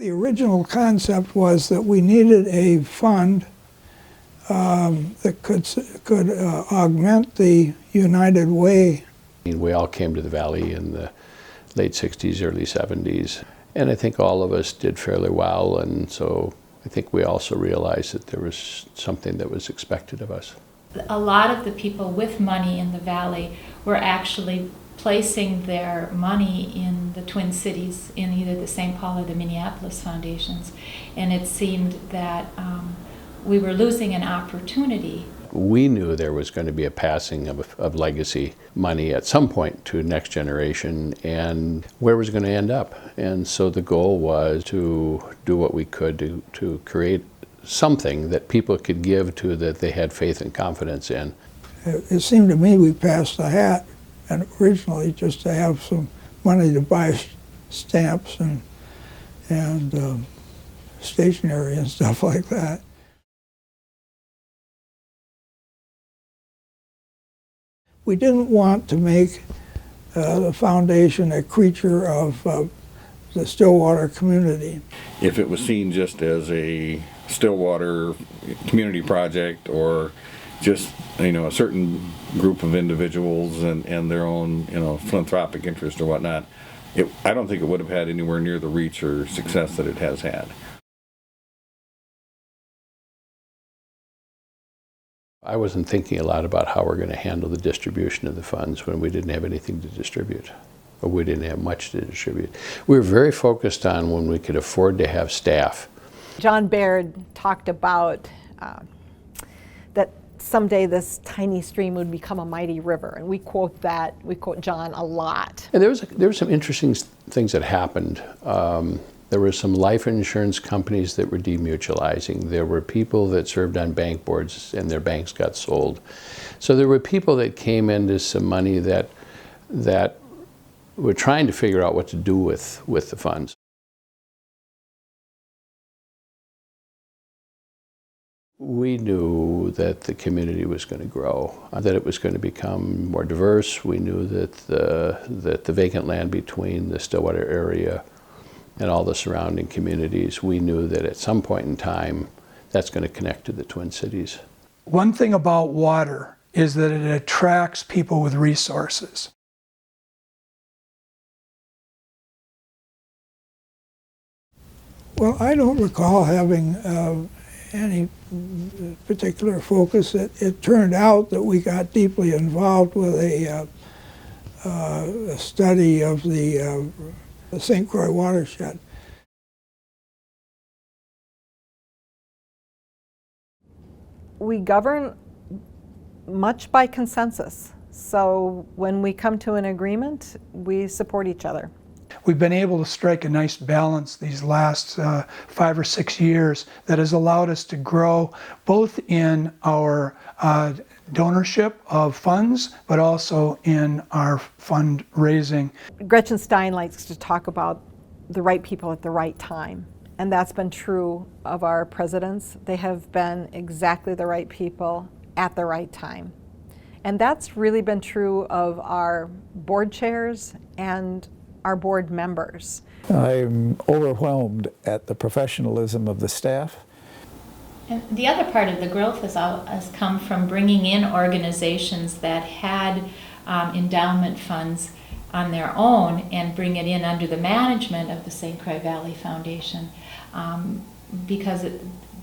The original concept was that we needed a fund that could augment the United Way. We all came to the Valley in the late 60s, early 70s, and I think all of us did fairly well, and so I think we also realized that there was something that was expected of us. A lot of the people with money in the Valley were actually placing their money in the Twin Cities, in either the St. Paul or the Minneapolis foundations, and it seemed that we were losing an opportunity. We knew there was going to be a passing of legacy money at some point to next generation, and where it was going to end up. And so the goal was to do what we could to create something that people could give to, that they had faith and confidence in. It seemed to me we passed the hat, and originally just to have some money to buy stamps and stationery and stuff like that. We didn't want to make the foundation a creature of the Stillwater community. If it was seen just as a Stillwater community project, or just, a certain group of individuals and their own, philanthropic interest or whatnot, I don't think it would have had anywhere near the reach or success that it has had. I wasn't thinking a lot about how we're going to handle the distribution of the funds when we didn't have anything to distribute, or we didn't have much to distribute. We were very focused on when we could afford to have staff. John Baird talked about that someday this tiny stream would become a mighty river, and we quote John a lot. And there were some interesting things that happened. There were some life insurance companies that were demutualizing. There were people that served on bank boards and their banks got sold. So there were people that came into some money that were trying to figure out what to do with the funds. We knew that the community was going to grow, that it was going to become more diverse. We knew that the vacant land between the Stillwater area and all the surrounding communities, we knew that at some point in time, that's going to connect to the Twin Cities. One thing about water is that it attracts people with resources. Well, I don't recall having any particular focus. It turned out that we got deeply involved with a study of the St. Croix watershed. We govern much by consensus. So when we come to an agreement, we support each other. We've been able to strike a nice balance these last 5 or 6 years that has allowed us to grow both in our donorship of funds, but also in our fundraising. Gretchen Stein likes to talk about the right people at the right time, and that's been true of our presidents. They have been exactly the right people at the right time. And that's really been true of our board chairs and our board members. I'm overwhelmed at the professionalism of the staff. And the other part of the growth has come from bringing in organizations that had endowment funds on their own and bring it in under the management of the St. Croix Valley Foundation, because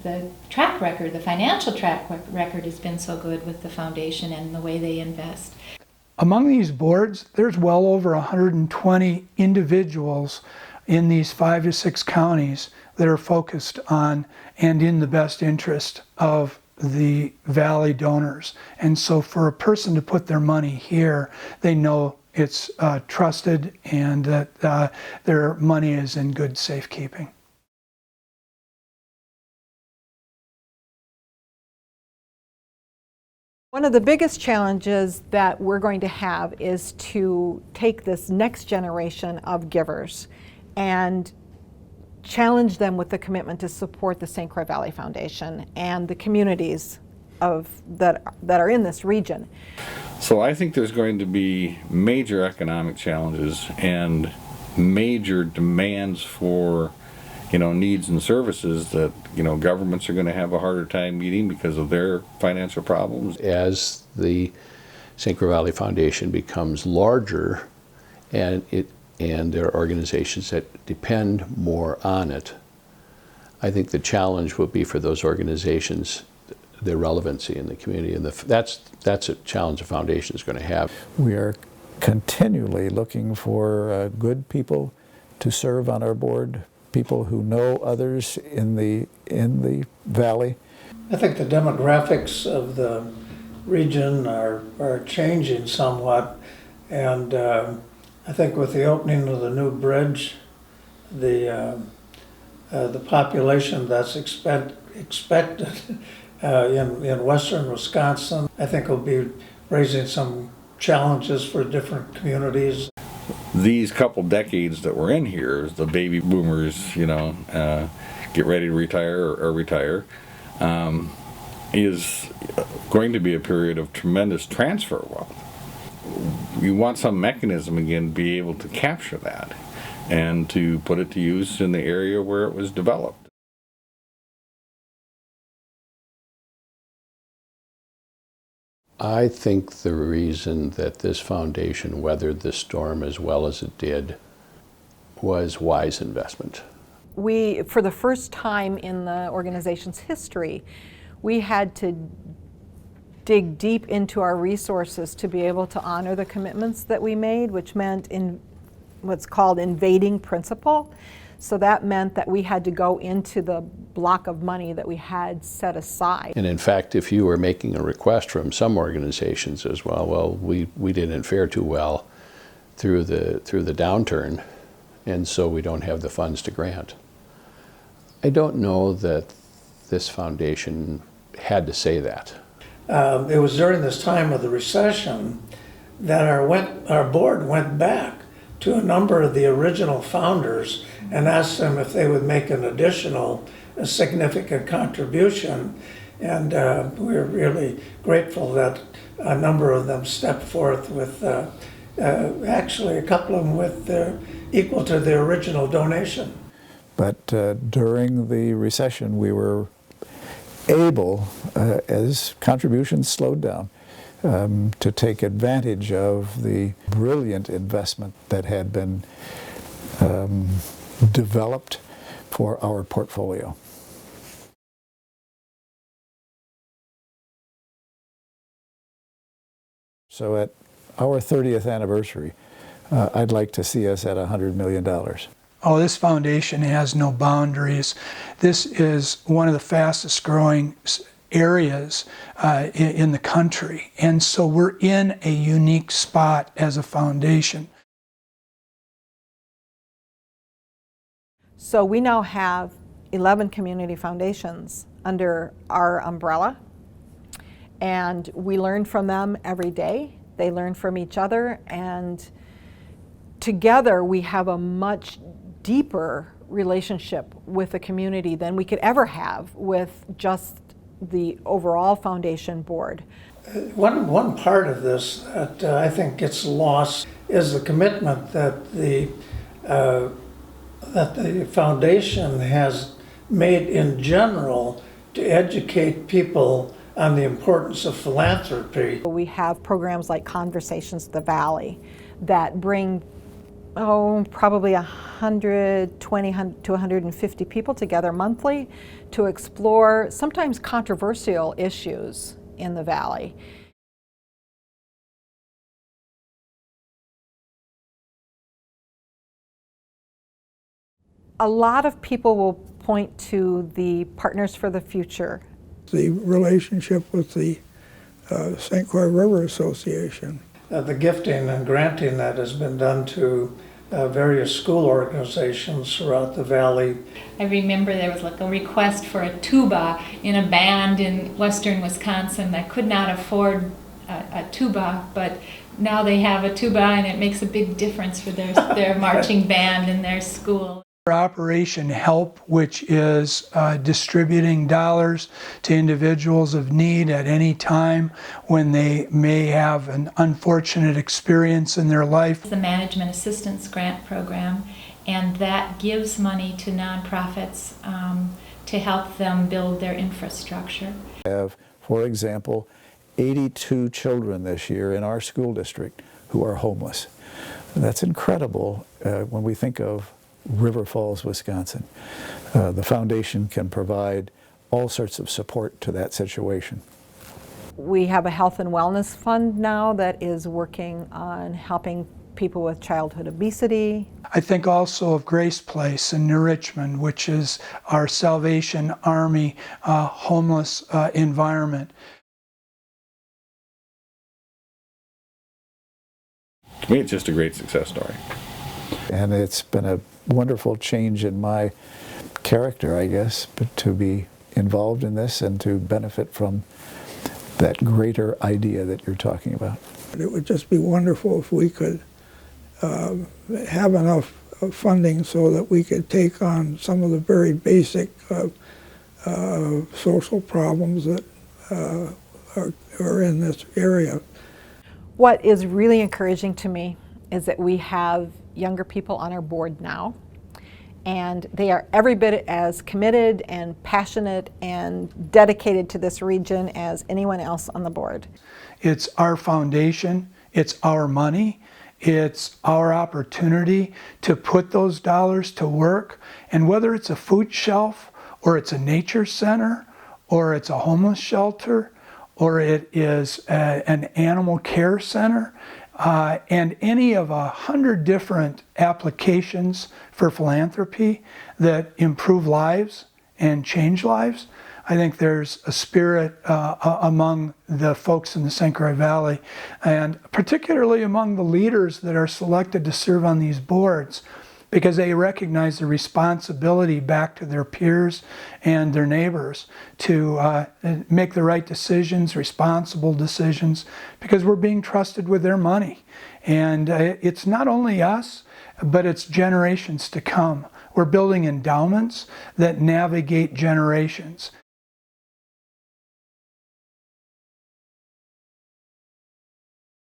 the track record, the financial track record has been so good with the foundation and the way they invest. Among these boards, there's well over 120 individuals in these 5 to 6 counties that are focused on and in the best interest of the Valley donors. And so for a person to put their money here, they know it's trusted and that their money is in good safekeeping. One of the biggest challenges that we're going to have is to take this next generation of givers and challenge them with the commitment to support the St. Croix Valley Foundation and the communities that are in this region. So I think there's going to be major economic challenges and major demands for needs and services that, governments are going to have a harder time meeting because of their financial problems. As the St. Croix Valley Foundation becomes larger and there are organizations that depend more on it, I think the challenge will be for those organizations, their relevancy in the community, and that's a challenge the foundation is going to have. We are continually looking for good people to serve on our board, people who know others in the valley. I think the demographics of the region are changing somewhat, and I think with the opening of the new bridge, the population that's expected in western Wisconsin, I think will be raising some challenges for different communities. These couple decades that we're in here, the baby boomers, get ready to retire or retire, is going to be a period of tremendous transfer wealth. You want some mechanism again to be able to capture that and to put it to use in the area where it was developed. I think the reason that this foundation weathered the storm as well as it did was wise investment. We, for the first time in the organization's history, we had to dig deep into our resources to be able to honor the commitments that we made, which meant in what's called invading principle. So that meant that we had to go into the block of money that we had set aside. And in fact, if you were making a request from some organizations as well, we didn't fare too well through the downturn, and so we don't have the funds to grant. I don't know that this foundation had to say that. It was during this time of the recession that our board went back to a number of the original founders and asked them if they would make an additional significant contribution. And we're really grateful that a number of them stepped forth with, actually a couple of them with equal to the original donation. But during the recession, we were able, as contributions slowed down, to take advantage of the brilliant investment that had been developed for our portfolio. So at our 30th anniversary, I'd like to see us at $100 million. Oh, this foundation has no boundaries. This is one of the fastest growing areas in the country. And so we're in a unique spot as a foundation. So we now have 11 community foundations under our umbrella, and we learn from them every day. They learn from each other, and together we have a much deeper relationship with the community than we could ever have with just the overall foundation board. One part of this that I think gets lost is the commitment that the foundation has made in general to educate people on the importance of philanthropy. We have programs like Conversations of the Valley that bring probably 120 to 150 people together monthly to explore sometimes controversial issues in the valley. A lot of people will point to the Partners for the Future. The relationship with the St. Croix River Association. The gifting and granting that has been done to various school organizations throughout the valley. I remember there was like a request for a tuba in a band in western Wisconsin that could not afford a tuba, but now they have a tuba and it makes a big difference for their marching band in their school. Operation Help, which is distributing dollars to individuals of need at any time when they may have an unfortunate experience in their life. The Management Assistance Grant Program, and that gives money to nonprofits to help them build their infrastructure. We have, for example, 82 children this year in our school district who are homeless. That's incredible when we think of River Falls, Wisconsin. The foundation can provide all sorts of support to that situation. We have a health and wellness fund now that is working on helping people with childhood obesity. I think also of Grace Place in New Richmond, which is our Salvation Army homeless environment. To me, it's just a great success story. And it's been a wonderful change in my character, I guess, but to be involved in this and to benefit from that greater idea that you're talking about. It would just be wonderful if we could have enough funding so that we could take on some of the very basic social problems that are in this area. What is really encouraging to me is that we have younger people on our board now, and they are every bit as committed and passionate and dedicated to this region as anyone else on the board. It's our foundation, it's our money, it's our opportunity to put those dollars to work, and whether it's a food shelf or it's a nature center or it's a homeless shelter or it is an animal care center, and any of 100 different applications for philanthropy that improve lives and change lives. I think there's a spirit among the folks in the St. Croix Valley, and particularly among the leaders that are selected to serve on these boards, because they recognize the responsibility back to their peers and their neighbors to make the right decisions, responsible decisions, because we're being trusted with their money. And it's not only us, but it's generations to come. We're building endowments that navigate generations.